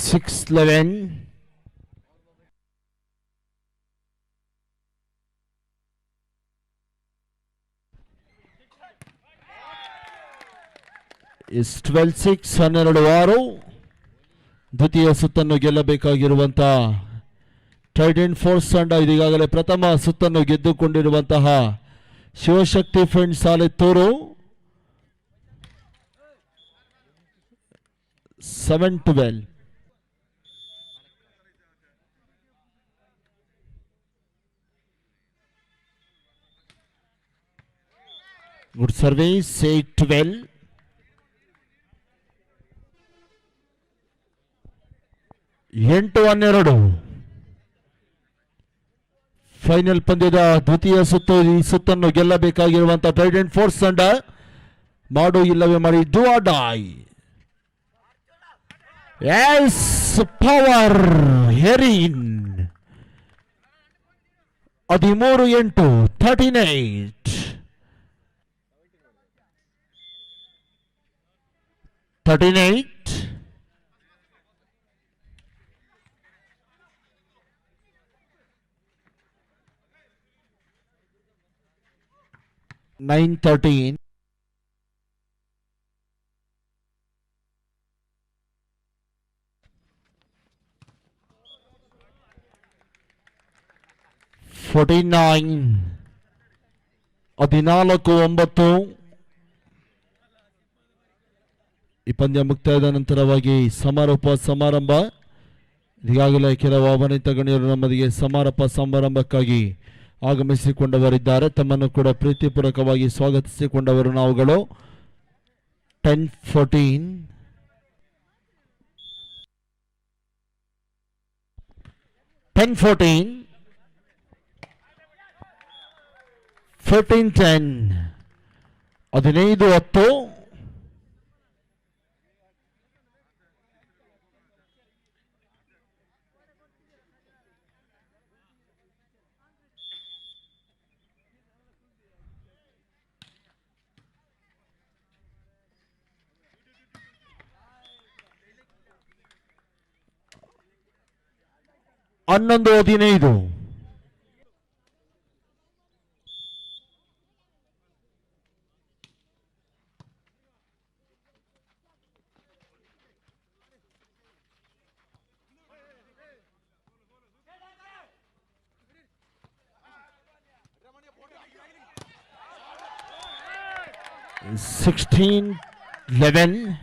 6-11. is 12-6, 12-6. ದ್ವಿತೀಯ ಸುತ್ತನ್ನು ಗೆಲ್ಲಬೇಕಾಗಿರುವಂತಹ trident force ತಂಡ ಇದೀಗಾಗಲೇ ಪ್ರಥಮ ಸುತ್ತನ್ನು ಗೆದ್ದುಕೊಂಡಿರುವಂತಹ Shivashakti friends Saletturu 7-12. Good service, 8-12. ಎಂಟು 12. ಫೈನಲ್ ಪಂದ್ಯದ ದ್ವಿತೀಯ ಸುತ್ತು. ಈ ಸುತ್ತನ್ನು ಗೆಲ್ಲಬೇಕಾಗಿರುವಂತಹ ಟ್ರೈಡೆಂಟ್ ಫೋರ್ಸ್ ತಂಡ ಮಾಡು ಇಲ್ಲವೇ ಮಾಡಿ do or die. S power ಹೆರಿನ್ 13-8, 13-8. 13-8. 9-13. 49. 14-9. ಈ ಪಂದ್ಯ ಮುಕ್ತಾಯದ ನಂತರವಾಗಿ ಸಮಾರೋಪ ಸಮಾರಂಭ. ಈಗಾಗಲೇ ಕೆಲವು ಆಹ್ವಾನಿತ ಗಣ್ಯರು ನಮ್ಮದಿಗೆ ಸಮಾರೋಪ ಸಮಾರಂಭಕ್ಕಾಗಿ ಆಗಮಿಸಿಕೊಂಡವರಿದ್ದಾರೆ. ತಮ್ಮನ್ನು ಕೂಡ ಪ್ರೀತಿಪೂರ್ವಕವಾಗಿ ಸ್ವಾಗತಿಸಿಕೊಂಡವರು ನಾವುಗಳು. 10-14. 10-14. 15-10. 15-10. ಹನ್ನೊಂದು 15. Sixteen 11.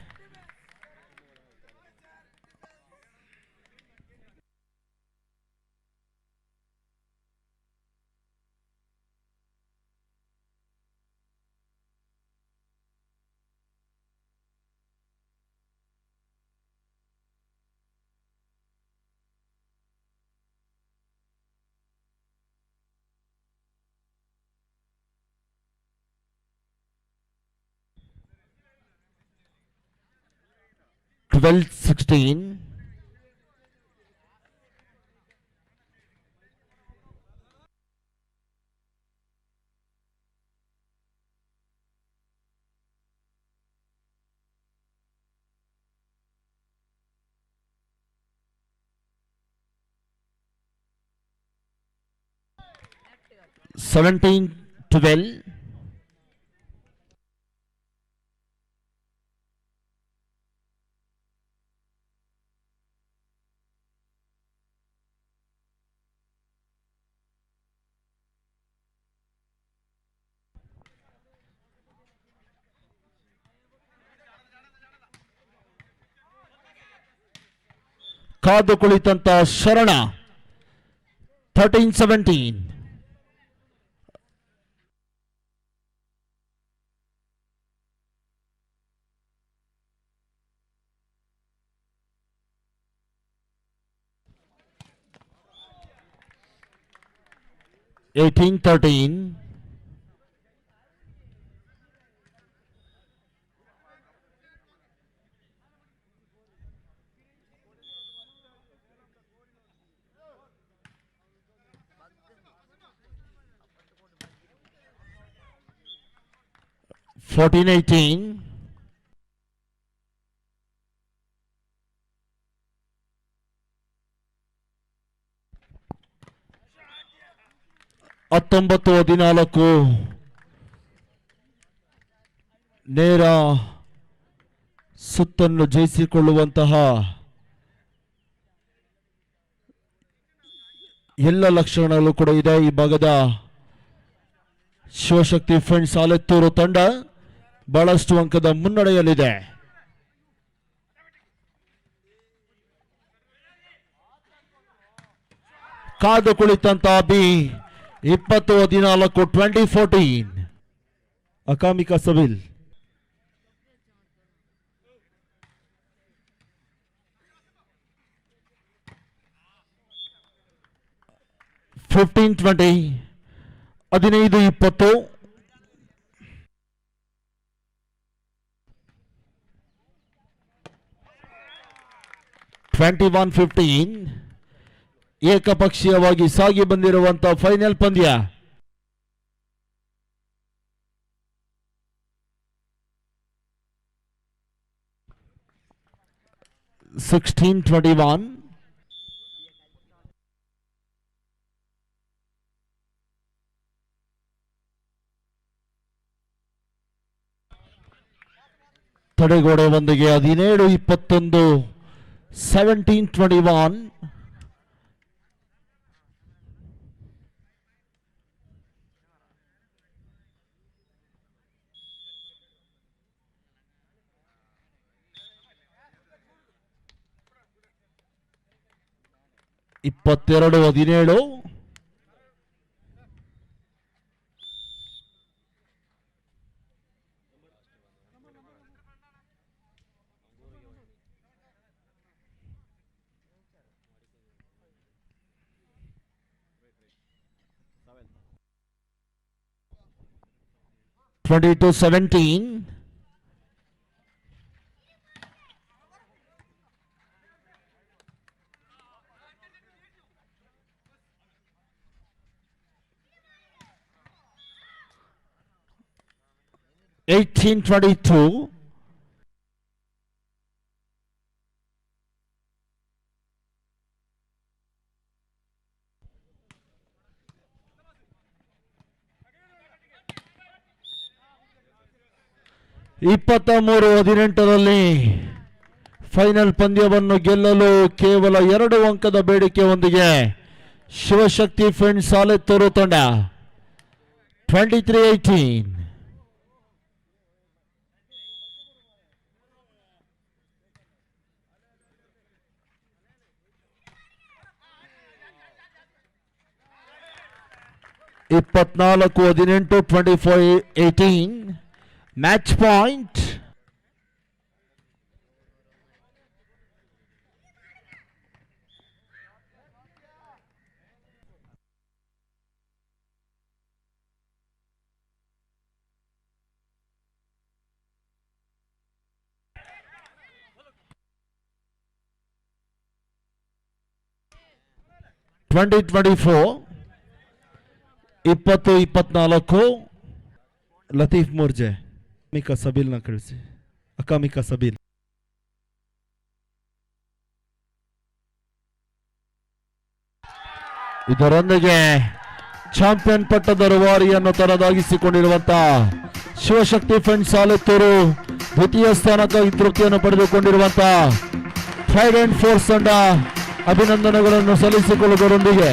12-16. 17-12. ಕಾದು ಕುಳಿತಂತ ಶರಣ 13-17. 18-13. 14-18. 19-14 ನೇರ ಸುತ್ತನ್ನು ಜಯಿಸಿಕೊಳ್ಳುವಂತಹ ಎಲ್ಲ ಲಕ್ಷಣಗಳು ಕೂಡ ಇದೆ ಈ ಭಾಗದ ಶಿವಶಕ್ತಿ ಫ್ರೆಂಡ್ಸ್ ಆಲೆತ್ತೂರು ತಂಡ ಬಹಳಷ್ಟು ಅಂಕದ ಮುನ್ನಡೆಯಲ್ಲಿದೆ. ಕಾದು ಕುಳಿತಂತ ಬಿ 20-14 2014 ಅಕಾಮಿಕಾ ಸಬಿಲ್. $15-20 15-20 21-15 ಏಕಪಕ್ಷೀಯವಾಗಿ ಸಾಗಿ ಬಂದಿರುವಂತಹ ಫೈನಲ್ ಪಂದ್ಯ. $16-21 ತಡೆಗೋಡೆ ಒಂದಿಗೆ 17-21 17-21 22-17 22-17 18-22 23-18 ಫೈನಲ್ ಪಂದ್ಯವನ್ನು ಗೆಲ್ಲಲು ಕೇವಲ 2 ಅಂಕದ ಬೇಡಿಕೆಯೊಂದಿಗೆ ಶಿವಶಕ್ತಿ ಫ್ರೆಂಡ್ಸ್ ಆಲೆತ್ತೂರು ತಂಡ 23-18 24-18 24-18 match point. $20-24 20-24 ಲತೀಫ್ ಮುರ್ಜೆ ಅಕಾಮಿಕಾ ಸಬಿಲ್ನ ಕಳಿಸಿ. ಅಕಾಮಿಕಾ ಸಬಿಲ್ ಇದರೊಂದಿಗೆ ಚಾಂಪಿಯನ್ ಪಟ್ಟದ ರೂವಾರಿಯನ್ನು ತನ್ನದಾಗಿಸಿಕೊಂಡಿರುವಂತಹ ಶಿವಶಕ್ತಿ ಫ್ರೆಂಡ್ಸ್ ಆಲೆತ್ತೂರು ದ್ವಿತೀಯ ಸ್ಥಾನಕ್ಕಾಗಿ ತೃಪ್ತಿಯನ್ನು ಪಡೆದುಕೊಂಡಿರುವಂತಹ ಟ್ರೈಡೆಂಟ್ ಫೋರ್ಸ್ ತಂಡ ಅಭಿನಂದನೆಗಳನ್ನು ಸಲ್ಲಿಸಿಕೊಳ್ಳುವುದರೊಂದಿಗೆ